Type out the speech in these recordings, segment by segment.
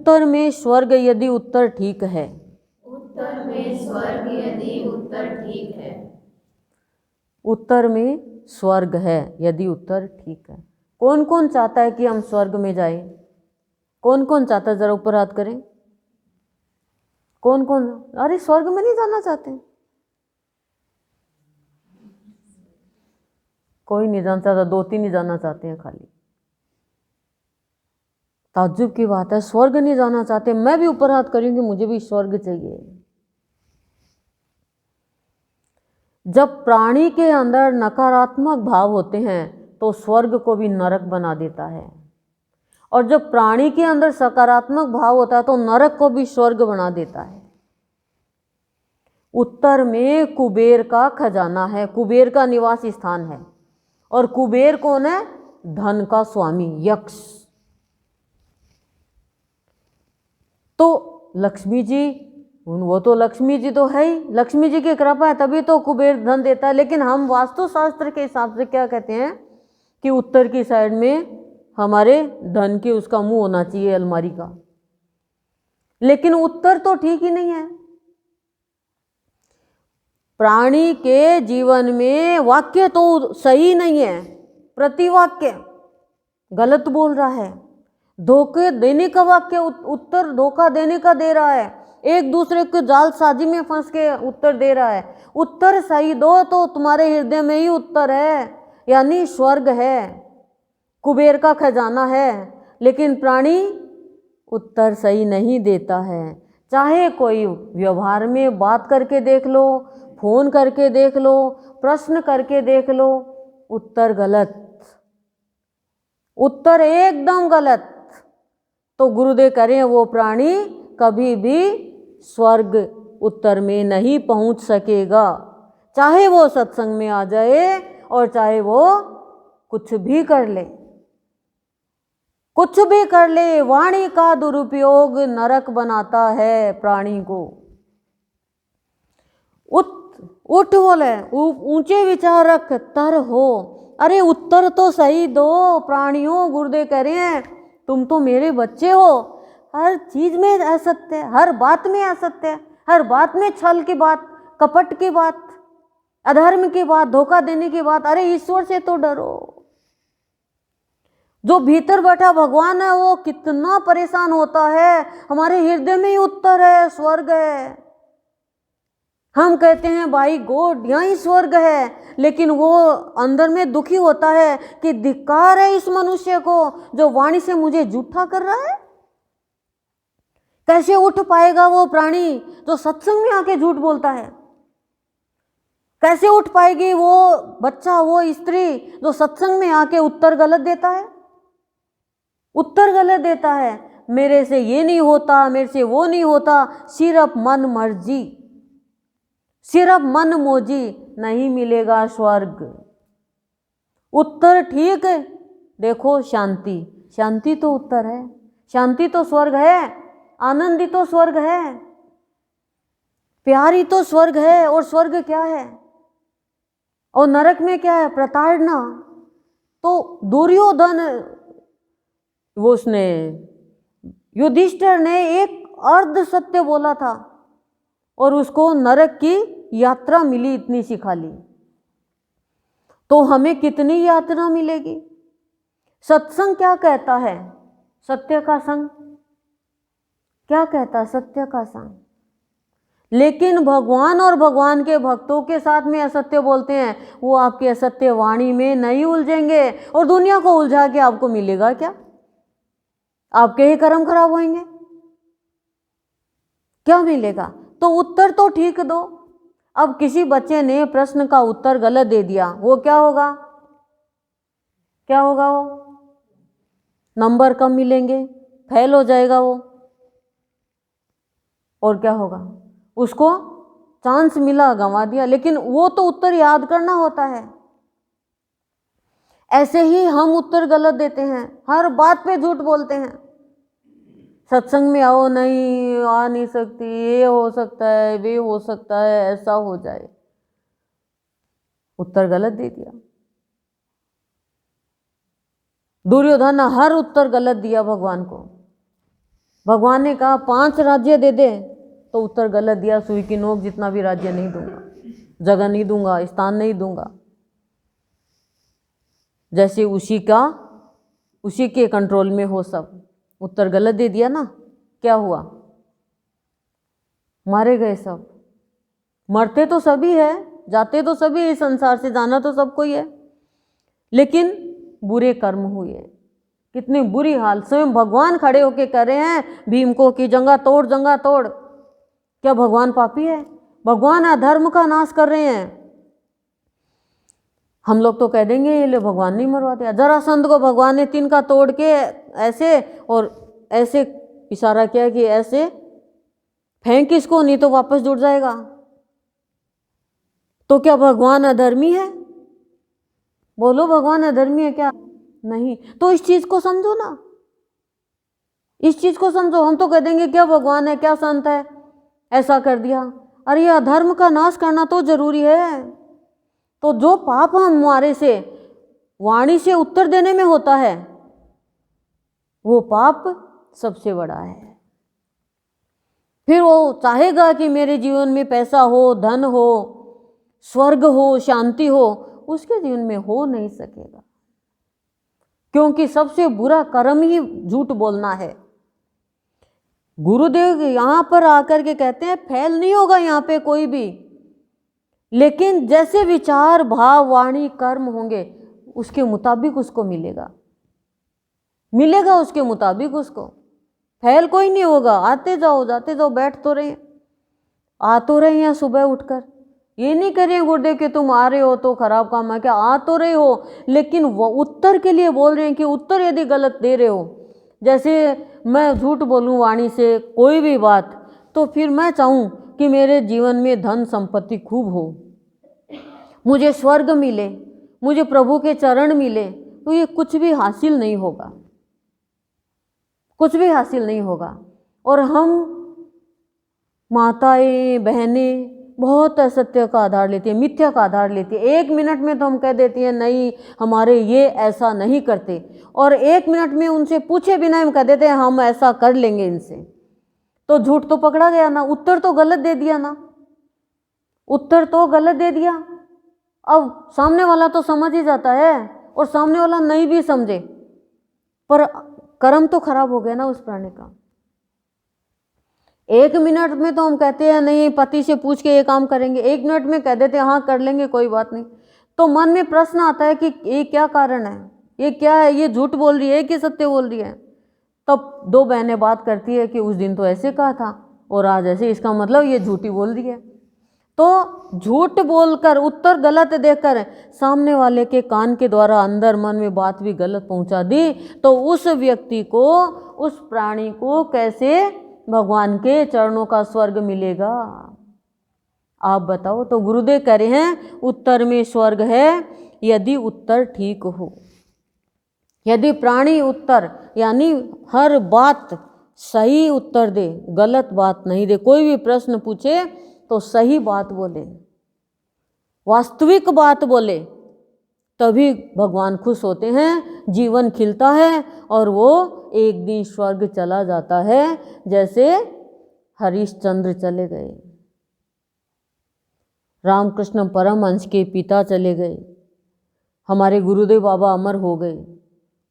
उत्तर में स्वर्ग यदि उत्तर ठीक है, उत्तर में स्वर्ग यदि उत्तर ठीक है, उत्तर में स्वर्ग है यदि उत्तर ठीक है। कौन कौन चाहता है कि हम स्वर्ग में जाए? कौन कौन चाहता है? जरा ऊपर हाथ करें। कौन कौन? अरे स्वर्ग में नहीं जाना चाहते? कोई नहीं जाना चाहता, 2-3 ही जाना चाहते हैं खाली। ताज्जुब की बात है, स्वर्ग नहीं जाना चाहते। मैं भी ऊपर हाथ करूंगी, मुझे भी स्वर्ग चाहिए। जब प्राणी के अंदर नकारात्मक भाव होते हैं तो स्वर्ग को भी नरक बना देता है, और जब प्राणी के अंदर सकारात्मक भाव होता है तो नरक को भी स्वर्ग बना देता है। उत्तर में कुबेर का खजाना है, कुबेर का निवास स्थान है। और कुबेर कौन है? धन का स्वामी, यक्ष। तो लक्ष्मी जी, वो तो लक्ष्मी जी तो है ही, लक्ष्मी जी की कृपा है तभी तो कुबेर धन देता है। लेकिन हम वास्तुशास्त्र के हिसाब से क्या कहते हैं कि उत्तर की साइड में हमारे धन के उसका मुंह होना चाहिए, अलमारी का। लेकिन उत्तर तो ठीक ही नहीं है। प्राणी के जीवन में वाक्य तो सही नहीं है, प्रतिवाक्य गलत बोल रहा है। धोखे देने का वाक्य उत्तर धोखा देने का दे रहा है, एक दूसरे के जालसाजी में फंस के उत्तर दे रहा है। उत्तर सही दो तो तुम्हारे हृदय में ही उत्तर है, यानी स्वर्ग है, कुबेर का खजाना है। लेकिन प्राणी उत्तर सही नहीं देता है। चाहे कोई व्यवहार में बात करके देख लो, फोन करके देख लो, प्रश्न करके देख लो, उत्तर गलत, उत्तर एकदम गलत। तो गुरुदेव करें वो प्राणी कभी भी स्वर्ग उत्तर में नहीं पहुंच सकेगा, चाहे वो सत्संग में आ जाए और चाहे वो कुछ भी कर ले, कुछ भी कर ले। वाणी का दुरुपयोग नरक बनाता है प्राणी को। उठ बोले, ऊंचे विचार रख, तर हो। अरे उत्तर तो सही दो प्राणियों, गुरुदेव कह रहे हैं तुम तो मेरे बच्चे हो। हर चीज में असत्य है, हर बात में असत्य है, हर बात में छल की बात, कपट की बात, अधर्म की बात, धोखा देने की बात। अरे ईश्वर से तो डरो। जो भीतर बैठा भगवान है वो कितना परेशान होता है, हमारे हृदय में ही उत्तर है, स्वर्ग है। हम कहते हैं भाई गॉड यहीं स्वर्ग है, लेकिन वो अंदर में दुखी होता है कि धिक्कार है इस मनुष्य को जो वाणी से मुझे झूठा कर रहा है। कैसे उठ पाएगा वो प्राणी जो सत्संग में आके झूठ बोलता है? कैसे उठ पाएगी वो बच्चा, वो स्त्री जो सत्संग में आके उत्तर गलत देता है? उत्तर गलत देता है, मेरे से ये नहीं होता, मेरे से वो नहीं होता, सिर्फ मन मर्जी, सिर्फ मन मौजी, नहीं मिलेगा स्वर्ग। उत्तर ठीक है, देखो शांति, शांति तो उत्तर है, शांति तो स्वर्ग है, आनंदी तो स्वर्ग है, प्यारी तो स्वर्ग है। और स्वर्ग क्या है और नरक में क्या है? प्रताड़ना। तो दुर्योधन, वो उसने युधिष्ठिर ने एक अर्ध सत्य बोला था और उसको नरक की यात्रा मिली, इतनी सी खाली। तो हमें कितनी यात्रा मिलेगी? सत्संग क्या कहता है? सत्य का संग क्या कहता है? सत्य का संग। लेकिन भगवान और भगवान के भक्तों के साथ में असत्य बोलते हैं, वो आपके असत्य वाणी में नहीं उलझेंगे और दुनिया को उलझा के आपको मिलेगा क्या? आपके ही कर्म खराब होंगे, क्या मिलेगा? तो उत्तर तो ठीक दो। अब किसी बच्चे ने प्रश्न का उत्तर गलत दे दिया, वो क्या होगा? क्या होगा? वो नंबर कम मिलेंगे, फेल हो जाएगा वो। और क्या होगा? उसको चांस मिला, गंवा दिया। लेकिन वो तो उत्तर याद करना होता है। ऐसे ही हम उत्तर गलत देते हैं, हर बात पे झूठ बोलते हैं। सत्संग में आओ, नहीं आ नहीं सकती, ये हो सकता है, वे हो सकता है, ऐसा हो जाए, उत्तर गलत दे दिया। दुर्योधन ने हर उत्तर गलत दिया भगवान को। भगवान ने कहा 5 राज्य दे दे, तो उत्तर गलत दिया, सुई की नोक जितना भी राज्य नहीं दूंगा, जगह नहीं दूंगा, स्थान नहीं दूंगा। जैसे उसी के कंट्रोल में हो सब। उत्तर गलत दे दिया ना, क्या हुआ? मारे गए सब। मरते तो सभी है, जाते तो सभी इस संसार से, जाना तो सबको ही है, लेकिन बुरे कर्म हुए। कितनी बुरी हाल, स्वयं भगवान खड़े होके कह रहे हैं भीम को कि जंगा तोड़, जंगा तोड़। क्या भगवान पापी है? भगवान अधर्म का नाश कर रहे हैं। हम लोग तो कह देंगे ये ले भगवान नहीं मरवा दिया। जरासंध को भगवान ने तिनका तोड़ के ऐसे और ऐसे इशारा किया कि ऐसे फेंक इसको, नहीं तो वापस जुड़ जाएगा। तो क्या भगवान अधर्मी है? बोलो, भगवान अधर्मी है क्या? नहीं। तो इस चीज को समझो ना, इस चीज को समझो। हम तो कह देंगे क्या भगवान है, क्या संत है, ऐसा कर दिया। अरे ये अधर्म का नाश करना तो जरूरी है। तो जो पाप हमारे से वाणी से उत्तर देने में होता है, वो पाप सबसे बड़ा है। फिर वो चाहेगा कि मेरे जीवन में पैसा हो, धन हो, स्वर्ग हो, शांति हो, उसके जीवन में हो नहीं सकेगा, क्योंकि सबसे बुरा कर्म ही झूठ बोलना है। गुरुदेव यहां पर आकर के कहते हैं फैल नहीं होगा यहां पे कोई भी, लेकिन जैसे विचार, भाव, वाणी, कर्म होंगे उसके मुताबिक उसको मिलेगा, मिलेगा उसके मुताबिक उसको। फैल कोई नहीं होगा। आते जाओ, जाते जाओ, बैठ तो रहे, आ तो रहे हैं सुबह उठकर। ये नहीं करिए गुरुदेव कि तुम आ रहे हो तो खराब काम है क्या, आ तो रहे हो, लेकिन वो उत्तर के लिए बोल रहे हैं कि उत्तर यदि गलत दे रहे हो, जैसे मैं झूठ बोलूं वाणी से कोई भी बात, तो फिर मैं चाहूं कि मेरे जीवन में धन संपत्ति खूब हो, मुझे स्वर्ग मिले, मुझे प्रभु के चरण मिले, तो ये कुछ भी हासिल नहीं होगा, कुछ भी हासिल नहीं होगा। और हम माताएं, बहनें बहुत असत्य का आधार लेती है, मिथ्या का आधार लेती है। 1 मिनट में तो हम कह देती हैं नहीं हमारे ये ऐसा नहीं करते, और 1 मिनट में उनसे पूछे बिना हम कह देते हैं हम ऐसा कर लेंगे इनसे। तो झूठ तो पकड़ा गया ना, उत्तर तो गलत दे दिया ना, उत्तर तो गलत दे दिया। अब सामने वाला तो समझ ही जाता है, और सामने वाला नहीं भी समझे, पर कर्म तो खराब हो गया ना उस प्राणी का। 1 मिनट में तो हम कहते हैं नहीं पति से पूछ के ये काम करेंगे, 1 मिनट में कह देते हैं हाँ कर लेंगे कोई बात नहीं। तो मन में प्रश्न आता है कि ये क्या कारण है, ये क्या है, ये झूठ बोल रही है कि सत्य बोल रही है। तब 2 बहनें बात करती है कि उस दिन तो ऐसे कहा था और आज ऐसे, इसका मतलब ये झूठी बोल रही है। तो झूठ बोलकर, उत्तर गलत देकर सामने वाले के कान के द्वारा अंदर मन में बात भी गलत पहुंचा दी, तो उस व्यक्ति को, उस प्राणी को कैसे भगवान के चरणों का स्वर्ग मिलेगा? आप बताओ। तो गुरुदेव कह रहे हैं उत्तर में स्वर्ग है यदि उत्तर ठीक हो। यदि प्राणी उत्तर यानी हर बात सही उत्तर दे, गलत बात नहीं दे, कोई भी प्रश्न पूछे तो सही बात बोले, वास्तविक बात बोले, तभी भगवान खुश होते हैं, जीवन खिलता है और वो एक दिन स्वर्ग चला जाता है, जैसे हरिश्चंद्र चले गए, रामकृष्ण परमहंस के पिता चले गए, हमारे गुरुदेव बाबा अमर हो गए।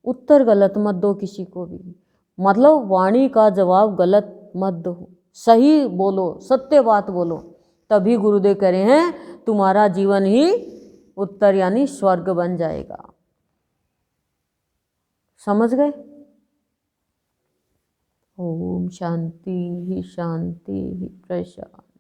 उत्तर गलत मत दो किसी को भी, मतलब वाणी का जवाब गलत मत दो, सही बोलो, सत्य बात बोलो, तभी गुरुदेव कह रहे हैं तुम्हारा जीवन ही उत्तर यानी स्वर्ग बन जाएगा। समझ गए? ओम शांति ही शांति ही प्रशांति।